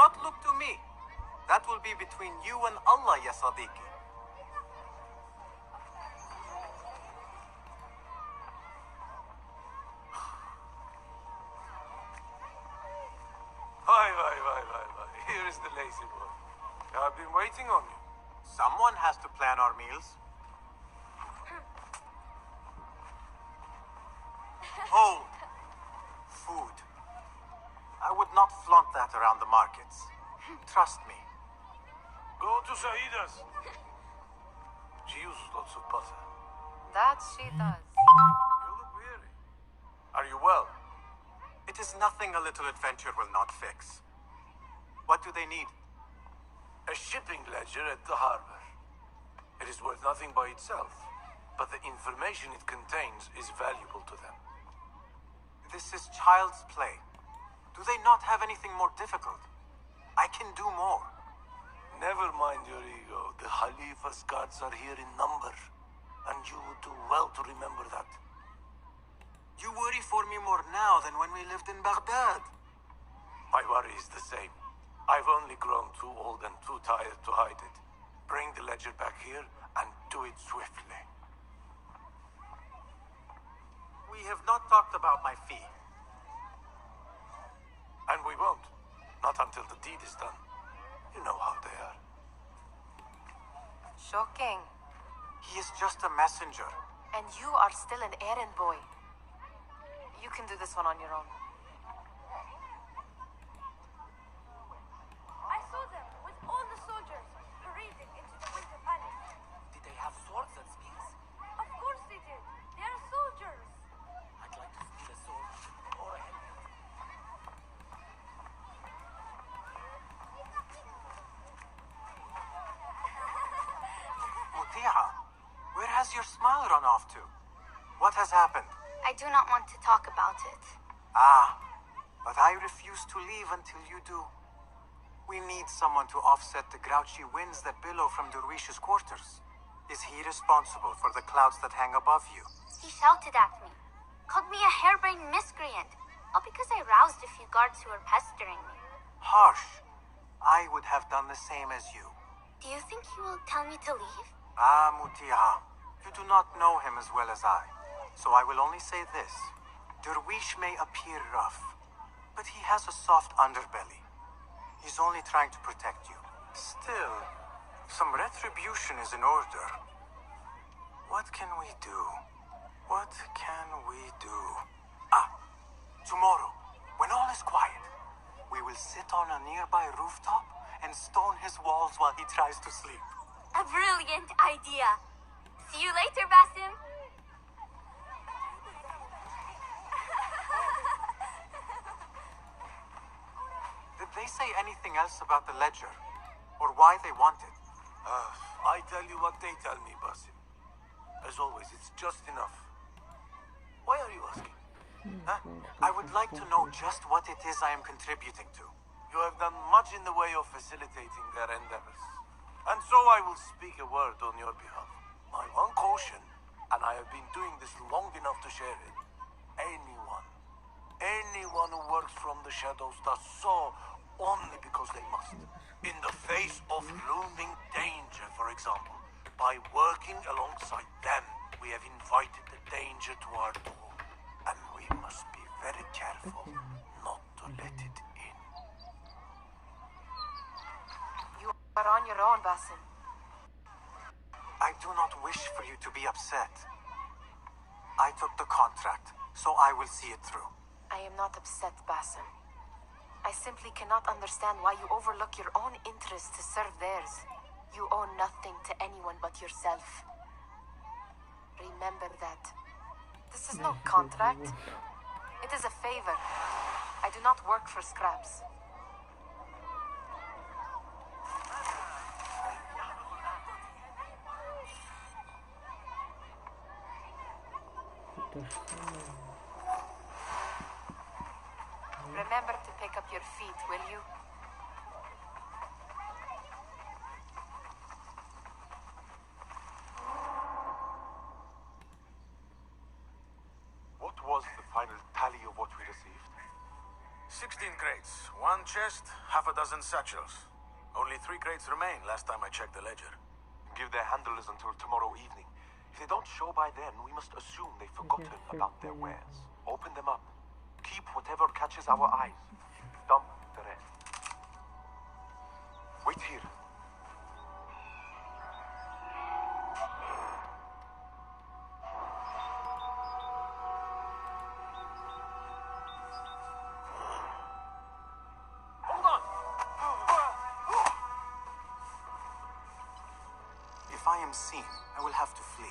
not look to me. That will be between you and Allah, ya Sadiqi. Why. Here is the lazy boy. I've been waiting on you. Someone has to plan our meals. Hold. Food. I would not flaunt that around the markets. Trust me. Go to Saida's. She uses lots of butter. That she does. You look weary. Are you well? It is nothing a little adventure will not fix. What do they need? A shipping ledger at the harbor. It is worth nothing by itself, but the information it contains is valuable to them. This is child's play. Do they not have anything more difficult? I can do more. Never mind your ego. The Khalifa's guards are here in number, and you would do well to remember that. You worry for me more now than when we lived in Baghdad. My worry is the same. I've only grown too old and too tired to hide it. Bring the ledger back here and do it swiftly. We have not talked about my fee. And we won't. Not until the deed is done. You know how they are. Shocking. He is just a messenger. And you are still an errand boy. You can do this one on your own. I saw them with all the soldiers parading into the Winter Palace. Did they have swords and spears? Of course they did. They are soldiers. I'd like to steal a sword or a helmet. Mutiha, where has your smile run off to? What has happened? I do not want to talk about it. Ah, but I refuse to leave until you do. We need someone to offset the grouchy winds that billow from Derwish's quarters. Is he responsible for the clouds that hang above you? He shouted at me, called me a harebrained miscreant, all because I roused a few guards who were pestering me. Harsh. I would have done the same as you. Do you think he will tell me to leave? Ah, Mutiha, you do not know him as well as I. So I will only say this. Derwish may appear rough, but he has a soft underbelly. He's only trying to protect you. Still, some retribution is in order. What can we do? What can we do? Ah, tomorrow, when all is quiet, we will sit on a nearby rooftop and stone his walls while he tries to sleep. A brilliant idea. See you later, Basim. Did they say anything else about the ledger? Or why they want it? I tell you what they tell me, Basim. As always, it's just enough. Why are you asking? Huh? I would like to know just what it is I am contributing to. You have done much in the way of facilitating their endeavors. And so I will speak a word on your behalf. My one caution, and I have been doing this long enough to share it. Anyone who works from the shadows does so only because they must. In the face of looming danger, for example. By working alongside them, we have invited the danger to our door. And we must be very careful not to let it in. You are on your own, Basim. I do not wish for you to be upset. I took the contract, so I will see it through. I am not upset, Basim. I simply cannot understand why you overlook your own interests to serve theirs. You owe nothing to anyone but yourself. Remember that. This is no contract. It is a favor. I do not work for scraps. Remember to pick up your feet, will you? What was the final tally of what we received? 16 crates. crates, one chest, half a dozen satchels. Only 3 crates remain last time I checked the ledger. Give their handlers until tomorrow evening. If they don't show by then, we must assume they've forgotten about their wares. Open them up. Keep whatever catches our eyes. Dump the rest. Wait here. Hold on! If I am seen, I will have to flee.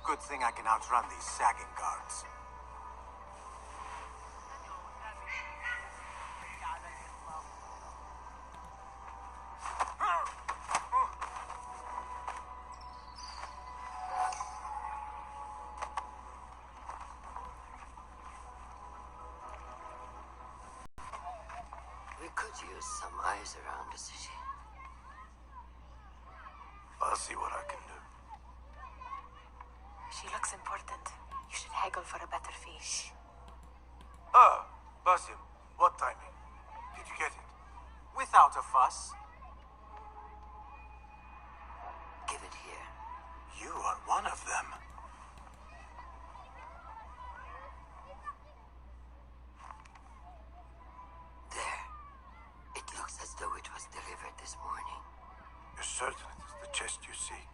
Good thing I can outrun these sagging guards. We could use some eyes around the city. I'll see what I can do. She looks important. You should haggle for a better fee. Ah, Basim, what timing? Did you get it? Without a fuss. Give it here. You are one of them. There. It looks as though it was delivered this morning. You're certain it is the chest you seek?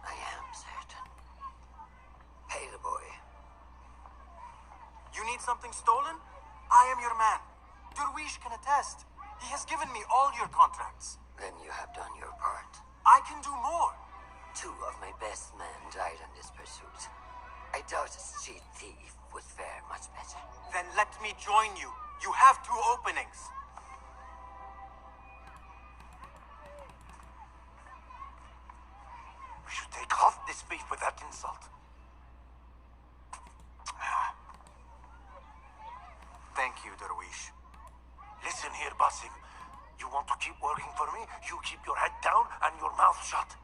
I am certain. Pay the boy. You need something stolen? I am your man. Derwish can attest. He has given me all your contracts. Then you have done your part. I can do more. 2 of my best men died in this pursuit. I doubt a street thief would fare much better. Then let me join you. You have 2 openings. We should take off this beef with that insult. Thank you, Derwish. Listen here, Basim. You want to keep working for me? You keep your head down and your mouth shut.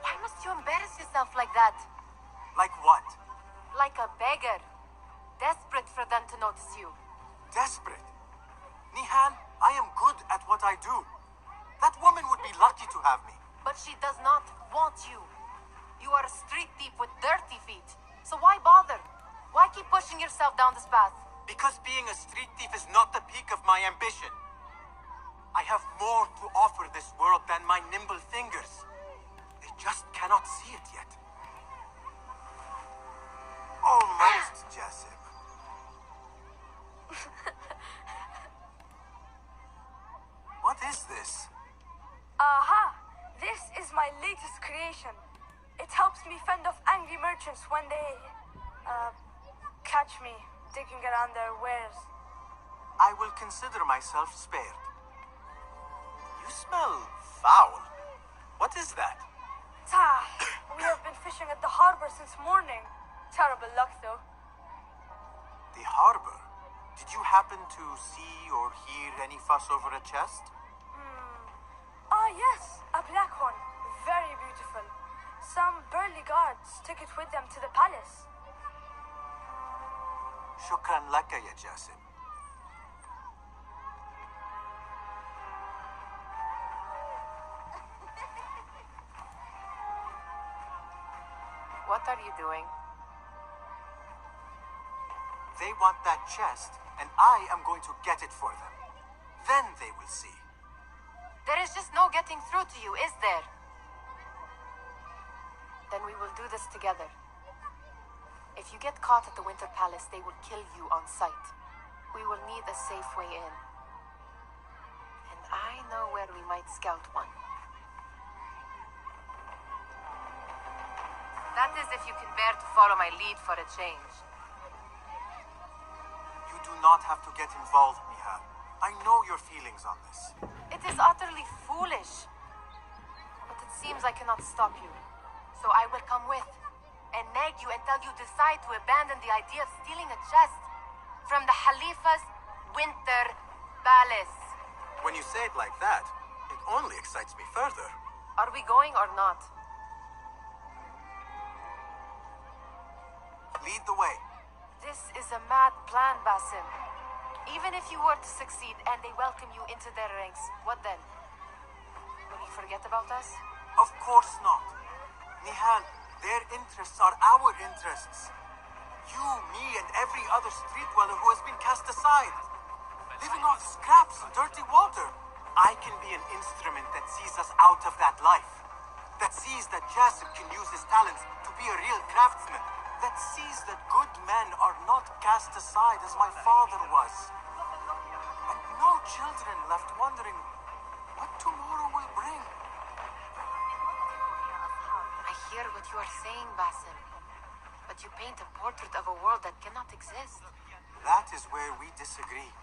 Why must you embarrass yourself like that? Like what? Like a beggar. Desperate for them to notice you. Desperate? Nihan, I am good at what I do. That woman would be lucky to have me. But she does not want you. You are a street thief with dirty feet. So why bother? Why keep pushing yourself down this path? Because being a street thief is not the peak of my ambition. I have more to offer this world than my nimble fingers. They just cannot see it yet. Almost, Jessup. What is this? Aha! This is my latest creation. It helps me fend off angry merchants when they, catch me digging around their wares. I will consider myself spared. You smell foul. What is that? We have been fishing at the harbor since morning. Terrible luck, though. The harbor? Did you happen to see or hear any fuss over a chest? Ah, yes, a black one. Very beautiful. Some burly guards took it with them to the palace. Shukran laka ya Jassim. What are you doing? They want that chest, and I am going to get it for them. Then they will see. There is just no getting through to you, is there? Then we will do this together. If you get caught at the Winter Palace, they will kill you on sight. We will need a safe way in. And I know where we might scout one. That is if you can bear to follow my lead for a change. You do not have to get involved, Mihal. I know your feelings on this. It is utterly foolish. But it seems I cannot stop you. So I will come with, and nag you until you decide to abandon the idea of stealing a chest from the Khalifa's Winter Palace. When you say it like that, it excites me further. Are we going or not? Lead the way. This is a mad plan, Basim. Even if you were to succeed and they welcome you into their ranks, what then? Will you forget about us? Of course not. Nihal, their interests are our interests. You, me, and every other street dweller who has been cast aside. Living off scraps and dirty water. I can be an instrument that sees us out of that life. That sees that Jassim can use his talents to be a real craftsman. That sees that good men are not cast aside as my father was. And no children left wondering what tomorrow will bring. I hear what you are saying, Basim. But you paint a portrait of a world that cannot exist. That is where we disagree.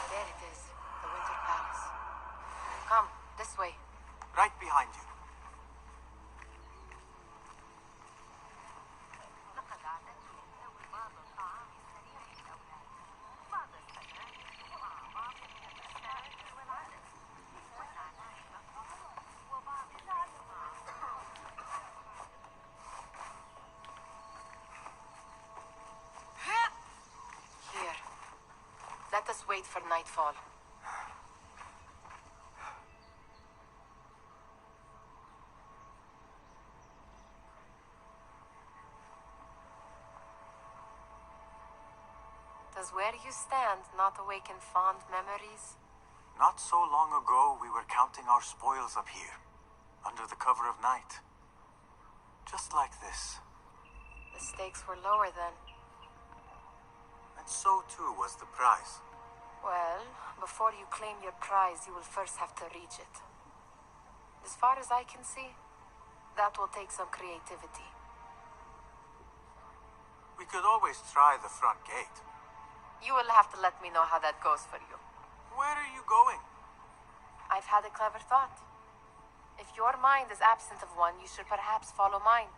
There it is, the Winter Palace. Come, this way. Right behind you. Here. Let us wait for nightfall. Does where you stand not awaken fond memories? Not so long ago, we were counting our spoils up here, under the cover of night. Just like this. The stakes were lower then. And so too was the prize. Well, before you claim your prize, you will first have to reach it. As far as I can see, that will take some creativity. We could always try the front gate. You will have to let me know how that goes for you. Where are you going? I've had a clever thought. If your mind is absent of one, you should perhaps follow mine.